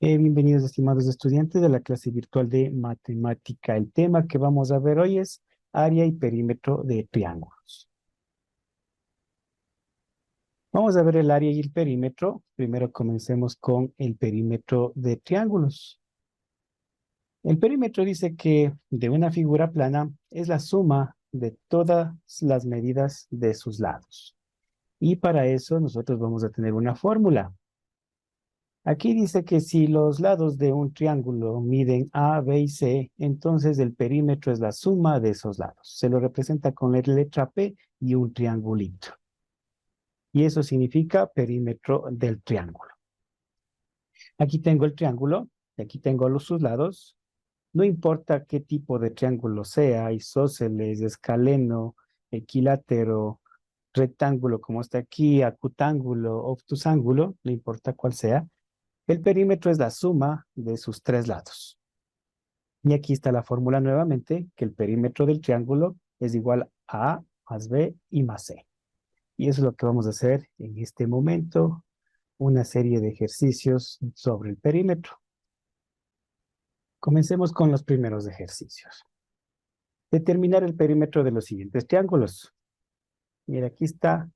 Bienvenidos, estimados estudiantes de la clase virtual de matemática. El tema que vamos a ver hoy es área y perímetro de triángulos. Vamos a ver el área y el perímetro. Primero comencemos con el perímetro de triángulos. El perímetro dice que de una figura plana es la suma de todas las medidas de sus lados. Y para eso nosotros vamos a tener una fórmula. Aquí dice que si los lados de un triángulo miden A, B y C, entonces el perímetro es la suma de esos lados. Se lo representa con la letra P y un triangulito. Y eso significa perímetro del triángulo. Aquí tengo el triángulo, y aquí tengo sus lados. No importa qué tipo de triángulo sea, isósceles, escaleno, equilátero, rectángulo como está aquí, acutángulo, obtusángulo, no importa cuál sea. El perímetro es la suma de sus tres lados. Y aquí está la fórmula nuevamente, que el perímetro del triángulo es igual a A más B y más C. Y eso es lo que vamos a hacer en este momento, una serie de ejercicios sobre el perímetro. Comencemos con los primeros ejercicios. Determinar el perímetro de los siguientes triángulos. Mira, aquí está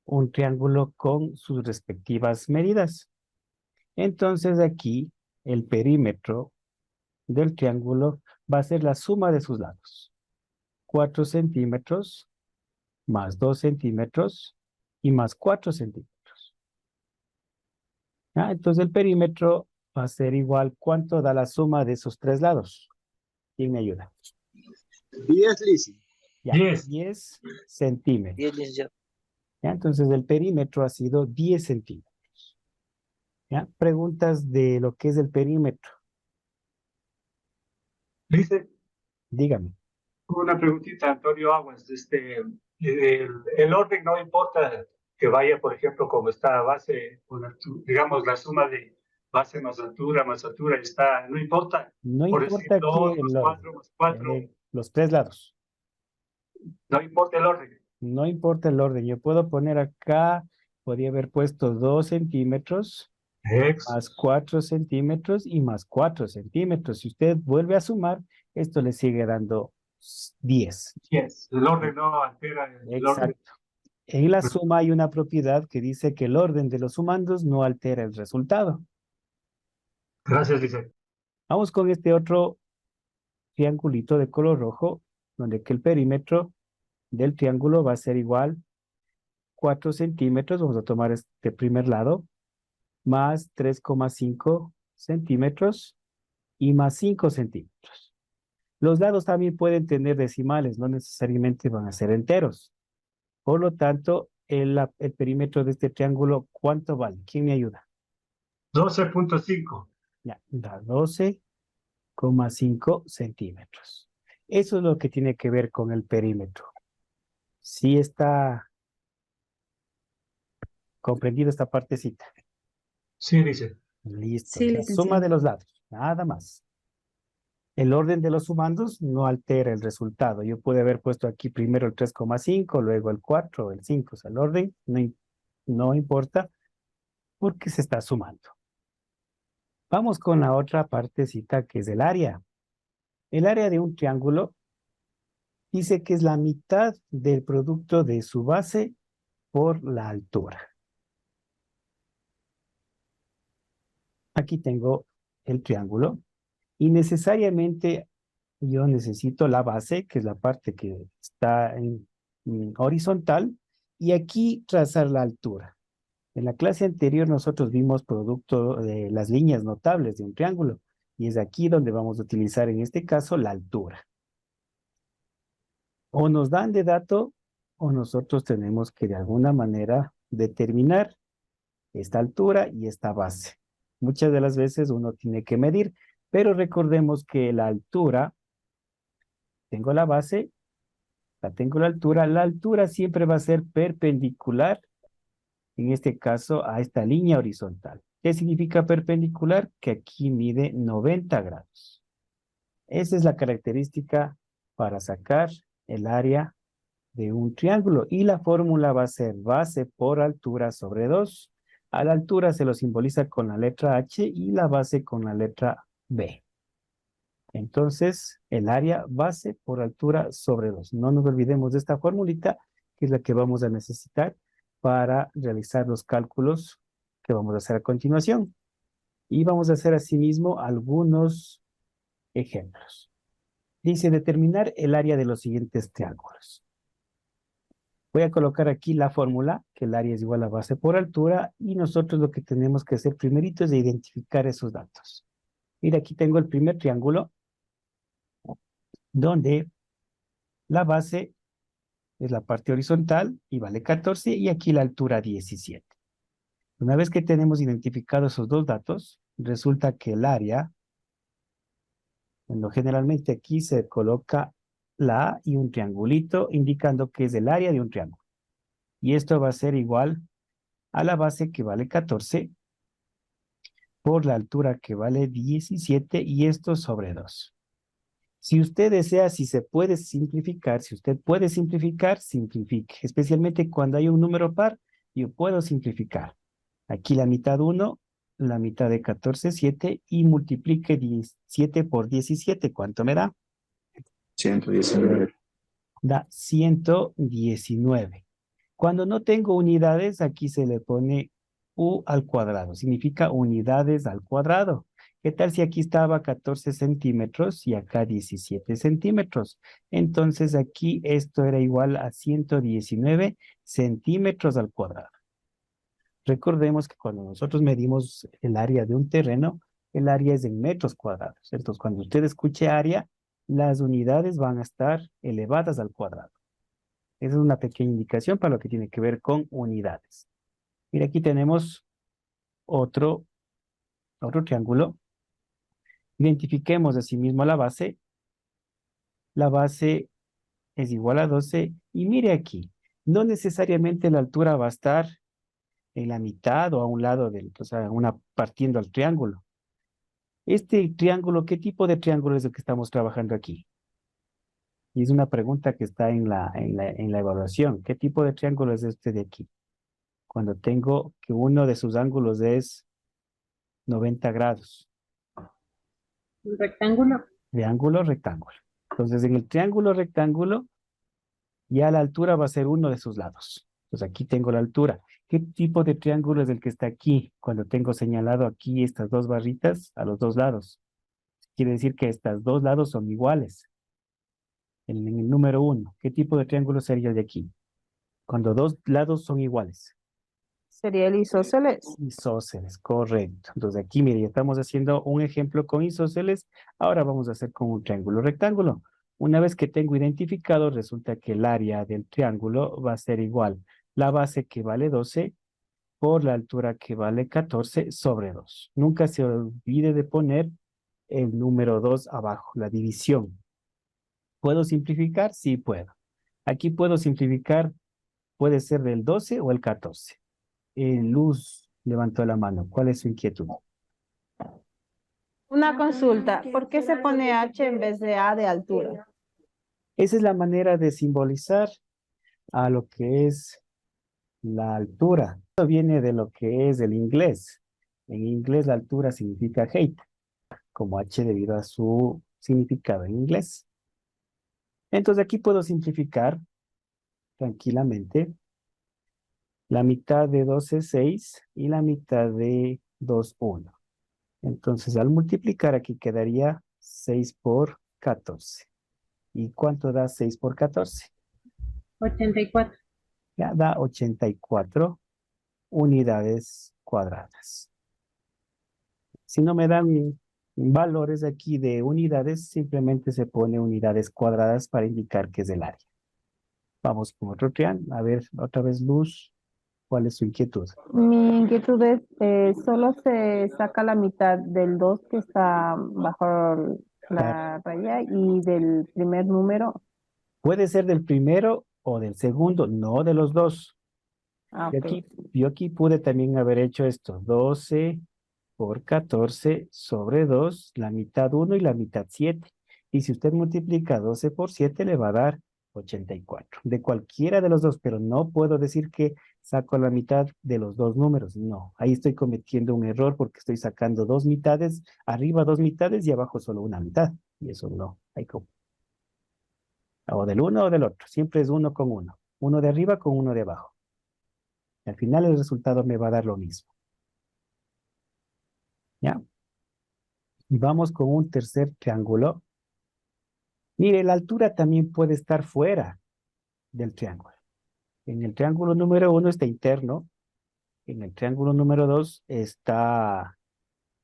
un triángulo con sus respectivas medidas. Entonces aquí el perímetro del triángulo va a ser la suma de sus lados. 4 centímetros más 2 centímetros y más 4 centímetros. ¿Ya? Entonces el perímetro va a ser igual. ¿Cuánto da la suma de esos tres lados? ¿Quién me ayuda? 10, Lizzy. Ya, 10 centímetros. 10 yo. ¿Ya? Entonces el perímetro ha sido 10 centímetros. ¿Ya? Preguntas de lo que es el perímetro. Dice Dígame. una preguntita, Antonio Aguas. El orden no importa que vaya, por ejemplo, como está base, digamos, la suma de base más altura, está, no importa. No Por decir importa 2 que más el orden. 4 más 4, Los tres lados. no importa el orden. No importa el orden. Yo puedo poner acá, podría haber puesto 2 centímetros, más 4 centímetros y más 4 centímetros. Si usted vuelve a sumar, esto le sigue dando 10. Yes. El orden no altera el orden. Exacto. En la suma hay una propiedad que dice que el orden de los sumandos no altera el resultado. Gracias, dice. Vamos con este otro triangulito de color rojo, donde que el perímetro del triángulo va a ser igual 4 centímetros. Vamos a tomar este primer lado, más 3,5 centímetros y más 5 centímetros. Los lados también pueden tener decimales, no necesariamente van a ser enteros. Por lo tanto, el perímetro de este triángulo, ¿cuánto vale? ¿Quién me ayuda? 12.5. Ya, da 12,5 centímetros. Eso es lo que tiene que ver con el perímetro. Sí está comprendido esta partecita. Sí, dice. Listo. Sí, La suma de los lados, nada más. El orden de los sumandos no altera el resultado. Yo pude haber puesto aquí primero el 3,5, luego el 4, el 5. O sea, el orden no importa porque se está sumando. Vamos con la otra partecita que es el área. El área de un triángulo dice que es la mitad del producto de su base por la altura. Aquí tengo el triángulo y necesariamente yo necesito la base, que es la parte que está en horizontal, y aquí trazar la altura. En la clase anterior nosotros vimos producto de las líneas notables de un triángulo, y es aquí donde vamos a utilizar en este caso la altura. O nos dan de dato, o nosotros tenemos que de alguna manera determinar esta altura y esta base. Muchas de las veces uno tiene que medir, pero recordemos que la altura, tengo la base, tengo la altura siempre va a ser perpendicular, en este caso a esta línea horizontal. ¿Qué significa perpendicular? Que aquí mide 90 grados. Esa es la característica para sacar el área de un triángulo y la fórmula va a ser base por altura sobre 2. A la altura se lo simboliza con la letra H y la base con la letra B. Entonces, el área base por altura sobre 2. No nos olvidemos de esta formulita, que es la que vamos a necesitar para realizar los cálculos que vamos a hacer a continuación. Y vamos a hacer asimismo algunos ejemplos. Dice determinar el área de los siguientes triángulos. Voy a colocar aquí la fórmula, que el área es igual a base por altura, y nosotros lo que tenemos que hacer primerito es de identificar esos datos. Mira, aquí tengo el primer triángulo, donde la base es la parte horizontal y vale 14, y aquí la altura 17. Una vez que tenemos identificados esos dos datos, resulta que el área, bueno, generalmente aquí se coloca la A y un triangulito, indicando que es el área de un triángulo. Y esto va a ser igual a la base que vale 14 por la altura que vale 17 y esto sobre 2. Si usted desea, si se puede simplificar, si usted puede simplificar, simplifique. Especialmente cuando hay un número par, yo puedo simplificar. Aquí la mitad 1, la mitad de 14, 7 y multiplique 17 por 17. ¿Cuánto me da? 119. Da 119. Cuando no tengo unidades, aquí se le pone U al cuadrado. Significa unidades al cuadrado. ¿Qué tal si aquí estaba 14 centímetros y acá 17 centímetros? Entonces aquí esto era igual a 119 centímetros al cuadrado. Recordemos que cuando nosotros medimos el área de un terreno, el área es en metros cuadrados. Entonces, cuando usted escuche área, las unidades van a estar elevadas al cuadrado. Esa es una pequeña indicación para lo que tiene que ver con unidades. Mira, aquí tenemos otro triángulo. Identifiquemos asimismo la base. La base es igual a 12. Y mire aquí, no necesariamente la altura va a estar en la mitad o a un lado del, o sea, partiendo al triángulo. Este triángulo, ¿qué tipo de triángulo es el que estamos trabajando aquí? Y es una pregunta que está en la evaluación. ¿Qué tipo de triángulo es este de aquí? Cuando tengo que uno de sus ángulos es 90 grados. Un rectángulo. Triángulo, rectángulo. Entonces, en el triángulo, rectángulo, ya la altura va a ser uno de sus lados. Entonces, aquí tengo la altura. ¿Qué tipo de triángulo es el que está aquí? Cuando tengo señalado aquí estas dos barritas a los dos lados. Quiere decir que estos dos lados son iguales. En el número 1, ¿qué tipo de triángulo sería el de aquí? Cuando dos lados son iguales. Sería el isósceles. Isósceles, correcto. Entonces aquí, mire, ya estamos haciendo un ejemplo con isósceles. Ahora vamos a hacer con un triángulo rectángulo. Una vez que tengo identificado, resulta que el área del triángulo va a ser igual. La base que vale 12 por la altura que vale 14 sobre 2. Nunca se olvide de poner el número 2 abajo, la división. ¿Puedo simplificar? Sí, puedo. Aquí puedo simplificar, puede ser del 12 o el 14. Luz levantó la mano. ¿Cuál es su inquietud? Una consulta. ¿Por qué se pone H en vez de A de altura? Esa es la manera de simbolizar a lo que es la altura. Esto viene de lo que es el inglés. En inglés la altura significa height, como H debido a su significado en inglés. Entonces aquí puedo simplificar tranquilamente. La mitad de 2 es 6 y la mitad de 2, 1. Entonces, al multiplicar aquí quedaría 6 por 14. ¿Y cuánto da 6 por 14? 84. Ya da 84 unidades cuadradas. Si no me dan valores aquí de unidades, simplemente se pone unidades cuadradas para indicar que es el área. Vamos con otro triángulo. A ver, otra vez Luz. ¿Cuál es su inquietud? Mi inquietud es, solo se saca la mitad del 2 que está bajo la raya y del primer número. Puede ser del primero o del segundo, no de los dos. Ah, Y ok. yo aquí pude también haber hecho esto, 12 por 14 sobre 2, la mitad 1 y la mitad 7. Y si usted multiplica 12 por 7 le va a dar 84. De cualquiera de los dos, pero no puedo decir que saco la mitad de los dos números. No, ahí estoy cometiendo un error porque estoy sacando dos mitades, arriba dos mitades y abajo solo una mitad. Y eso no, hay como. O del uno o del otro, siempre es uno con uno. Uno de arriba con uno de abajo. Al final el resultado me va a dar lo mismo. ¿Ya? Y vamos con un tercer triángulo. Mire, la altura también puede estar fuera del triángulo. En el triángulo número 1 está interno. En el triángulo número 2 está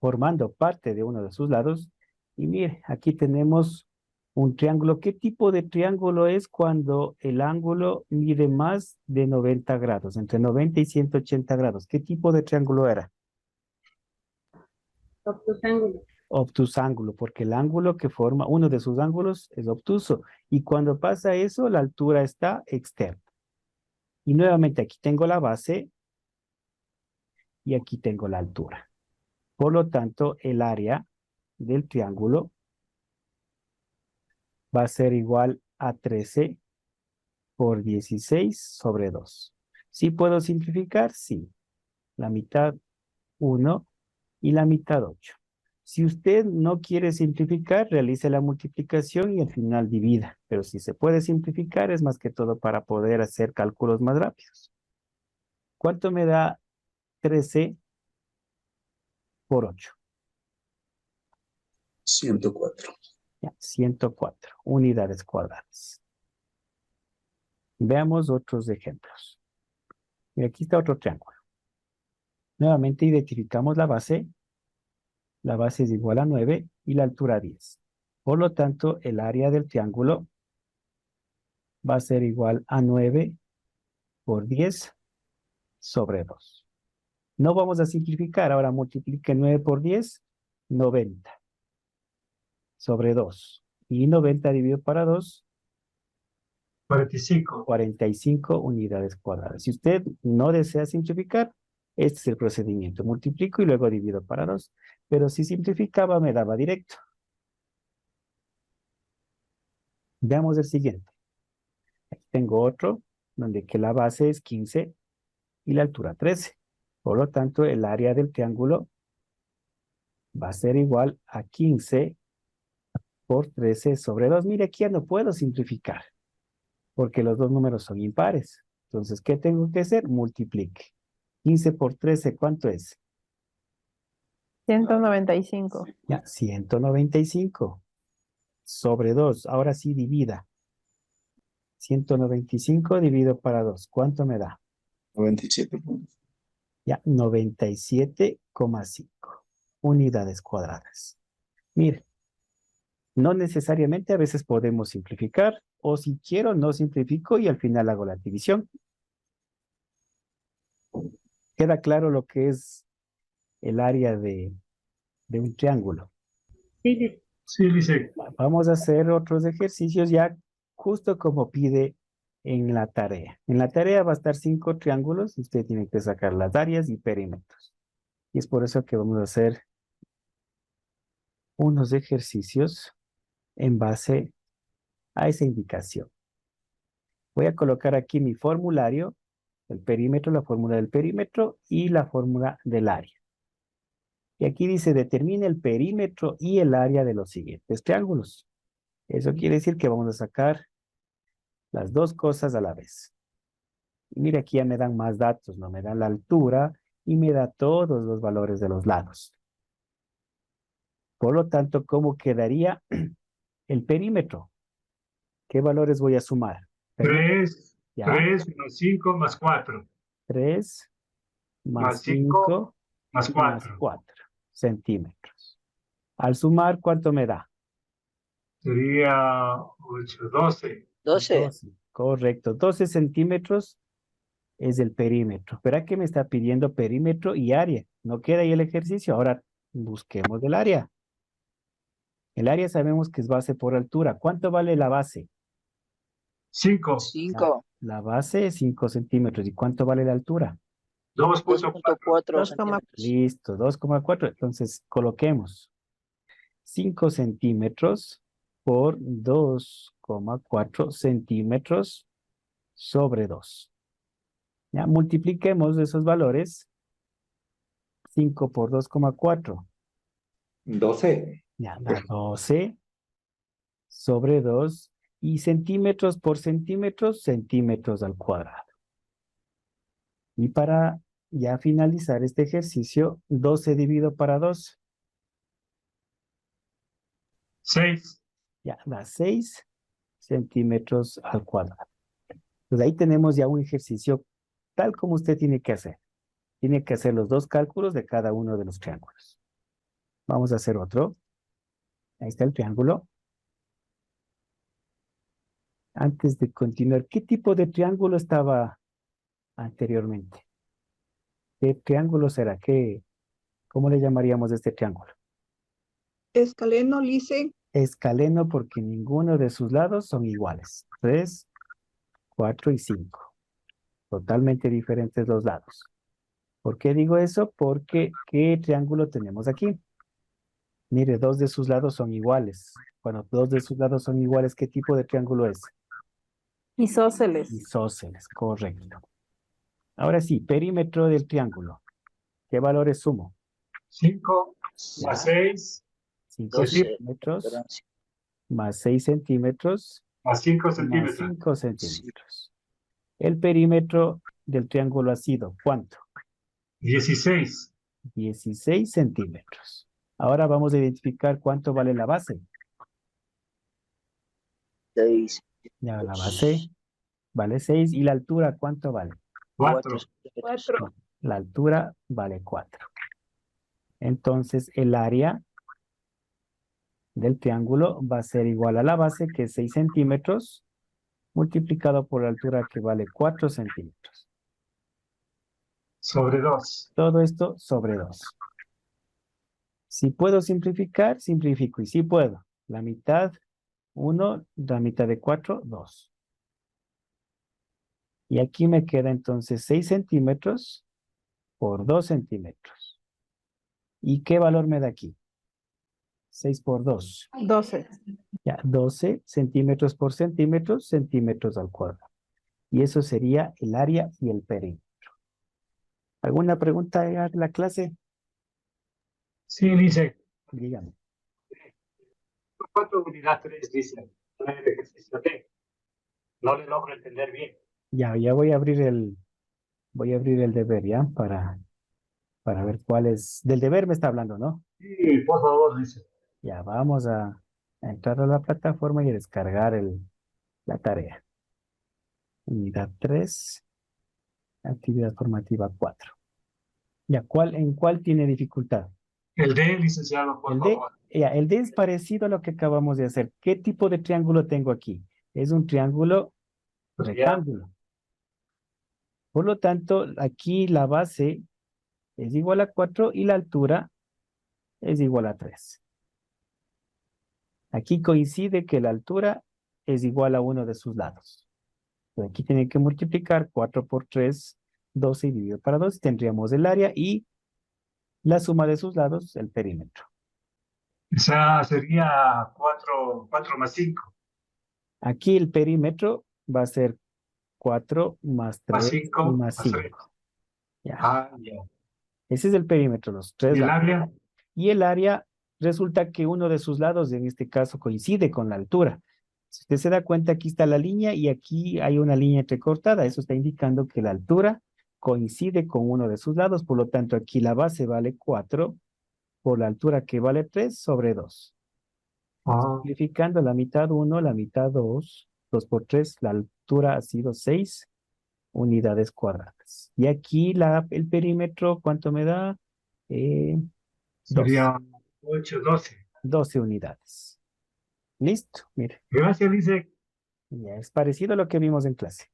formando parte de uno de sus lados. Y mire, aquí tenemos un triángulo. ¿Qué tipo de triángulo es cuando el ángulo mide más de 90 grados? Entre 90 y 180 grados. ¿Qué tipo de triángulo era? Obtusángulo. Obtusángulo, porque el ángulo que forma uno de sus ángulos es obtuso. Y cuando pasa eso, la altura está externa. Y nuevamente aquí tengo la base y aquí tengo la altura. Por lo tanto, el área del triángulo va a ser igual a 13 por 16 sobre 2. ¿Sí puedo simplificar? Sí. La mitad 1 y la mitad 8. Si usted no quiere simplificar, realice la multiplicación y al final divida. Pero si se puede simplificar, es más que todo para poder hacer cálculos más rápidos. ¿Cuánto me da 13 por 8? 104. Ya, 104 unidades cuadradas. Veamos otros ejemplos. Y aquí está otro triángulo. Nuevamente identificamos la base. La base es igual a 9 y la altura a 10. Por lo tanto, el área del triángulo va a ser igual a 9 por 10 sobre 2. No vamos a simplificar. Ahora multiplique 9 por 10, 90 sobre 2. Y 90 dividido para 2, 45. 45 unidades cuadradas. Si usted no desea simplificar, este es el procedimiento. Multiplico y luego divido para 2. Pero si simplificaba, me daba directo. Veamos el siguiente. Aquí tengo otro, donde que la base es 15 y la altura 13. Por lo tanto, el área del triángulo va a ser igual a 15 por 13 sobre 2. Mire, aquí ya no puedo simplificar, porque los dos números son impares. Entonces, ¿qué tengo que hacer? Multiplique. 15 por 13, ¿cuánto es? 195. Ya, 195 sobre 2. Ahora sí divida. 195 dividido para 2. ¿Cuánto me da? 97 puntos. Ya, 97,5 unidades cuadradas. Mire, no necesariamente a veces podemos simplificar, o si quiero no simplifico y al final hago la división. Queda claro lo que es el área de un triángulo. Sí, Sí, dice. Vamos a hacer otros ejercicios ya justo como pide en la tarea. En la tarea va a estar 5 triángulos. Usted tiene que sacar las áreas y perímetros. Y es por eso que vamos a hacer unos ejercicios en base a esa indicación. Voy a colocar aquí mi formulario, el perímetro, la fórmula del perímetro y la fórmula del área. Y aquí dice, determine el perímetro y el área de los siguientes triángulos. Eso quiere decir que vamos a sacar las dos cosas a la vez. Y mira, aquí ya me dan más datos, ¿no? Me dan la altura y me da todos los valores de los lados. Por lo tanto, ¿cómo quedaría el perímetro? ¿Qué valores voy a sumar? 3, ¿Ya? 3 más 5 más 4. 3 más Más 5 5 más más 4. 4 centímetros. Al sumar, ¿cuánto me da? Sería 8, 12. 12. Correcto. 12 centímetros es el perímetro. Verá que me está pidiendo perímetro y área. No queda ahí el ejercicio. Ahora busquemos el área. El área sabemos que es base por altura. ¿Cuánto vale la base? 5. 5, La base es 5 centímetros. ¿Y cuánto vale la altura? 2.4. 2.4 2,4. centímetros. Listo, 2,4. Entonces, coloquemos 5 centímetros por 2,4 centímetros sobre 2. Ya, multipliquemos esos valores. 5 por 2,4. 12. Ya, da 12 sobre 2. Y centímetros por centímetros, centímetros al cuadrado. Y para ya finalizar este ejercicio, 12 dividido para 2. 6. Ya, da 6 centímetros al cuadrado. Pues ahí tenemos ya un ejercicio tal como usted tiene que hacer. Tiene que hacer los dos cálculos de cada uno de los triángulos. Vamos a hacer otro. Ahí está el triángulo. Antes de continuar, ¿qué tipo de triángulo estaba anteriormente? ¿Qué triángulo será? ¿Cómo le llamaríamos a este triángulo? Escaleno, Lice, Escaleno porque ninguno de sus lados son iguales. 3, 4 y 5. Totalmente diferentes los lados. ¿Por qué digo eso? Porque ¿qué triángulo tenemos aquí? Mire, dos de sus lados son iguales. Cuando dos de sus lados son iguales, ¿qué tipo de triángulo es? Isósceles. Isósceles, correcto. Ahora sí, perímetro del triángulo. ¿Qué valores sumo? 5 Ya. más 6 5 12. centímetros más 6 centímetros más 5 más centímetros. 5 centímetros. El perímetro del triángulo ha sido ¿cuánto? 16. 16 centímetros. Ahora vamos a identificar cuánto vale la base. 6, Ya la base vale 6 y la altura ¿cuánto vale? 4. 4. La altura vale 4. Entonces el área del triángulo va a ser igual a la base, que es 6 centímetros, multiplicado por la altura que vale 4 centímetros. Sobre 2. Todo esto sobre 2. Si puedo simplificar, simplifico. Y si puedo, la mitad, 1, la mitad de 4, 2. Y aquí me queda entonces 6 centímetros por 2 centímetros. ¿Y qué valor me da aquí? 6 por 2. 12. Ya, 12 centímetros por centímetros, centímetros al cuadrado. Y eso sería el área y el perímetro. ¿Alguna pregunta de la clase? Sí, dice. Dígame. 4 unidad 3, dice. El ejercicio D. No le logro entender bien. Ya voy a abrir el deber, ¿ya? Para ver cuál es. Del deber me está hablando, ¿no? Sí, por favor, dice. Ya, vamos a entrar a la plataforma y a descargar la tarea. Unidad 3, actividad formativa 4. Ya, ¿en cuál tiene dificultad? El D, licenciado, por El D, favor. ya, el D es parecido a lo que acabamos de hacer. ¿Qué tipo de triángulo tengo aquí? Es un triángulo rectángulo. Por lo tanto, aquí la base es igual a 4 y la altura es igual a 3. Aquí coincide que la altura es igual a uno de sus lados. Entonces, aquí tiene que multiplicar 4 por 3, 12 dividido para 2. Tendríamos el área y la suma de sus lados, el perímetro. Esa sería 4 más 5. Aquí el perímetro va a ser 4 más 3 Más y 5 más más 3. 5. Ya. Ah, ya. Ese es el perímetro, los tres ¿Y el lados. área? Y el área resulta que uno de sus lados, en este caso, coincide con la altura. Si usted se da cuenta, aquí está la línea y aquí hay una línea entrecortada. Eso está indicando que la altura coincide con uno de sus lados. Por lo tanto, aquí la base vale 4 por la altura que vale 3 sobre 2. Ah, Simplificando la mitad 1, la mitad 2, 2 por 3, la altura ha sido 6 unidades cuadradas. Y aquí el perímetro, ¿cuánto me da? 2. sería 8, 12. 12 unidades. Listo, mire, Gracias, dice. ya es parecido a lo que vimos en clase.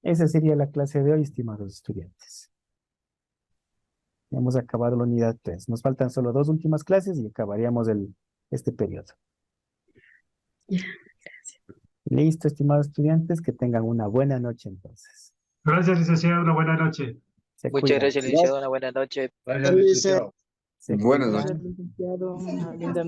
Esa sería la clase de hoy, estimados estudiantes. Ya hemos acabado la unidad 3. Nos faltan solo 2 últimas clases y acabaríamos este periodo. Ya. Listo, estimados estudiantes, que tengan una buena noche entonces. Gracias, licenciado. Una buena noche. Se muchas cuidan. gracias, licenciado. Una buena noche. Gracias, licenciado. Se Buenas cuidan. noches. Licenciado, una linda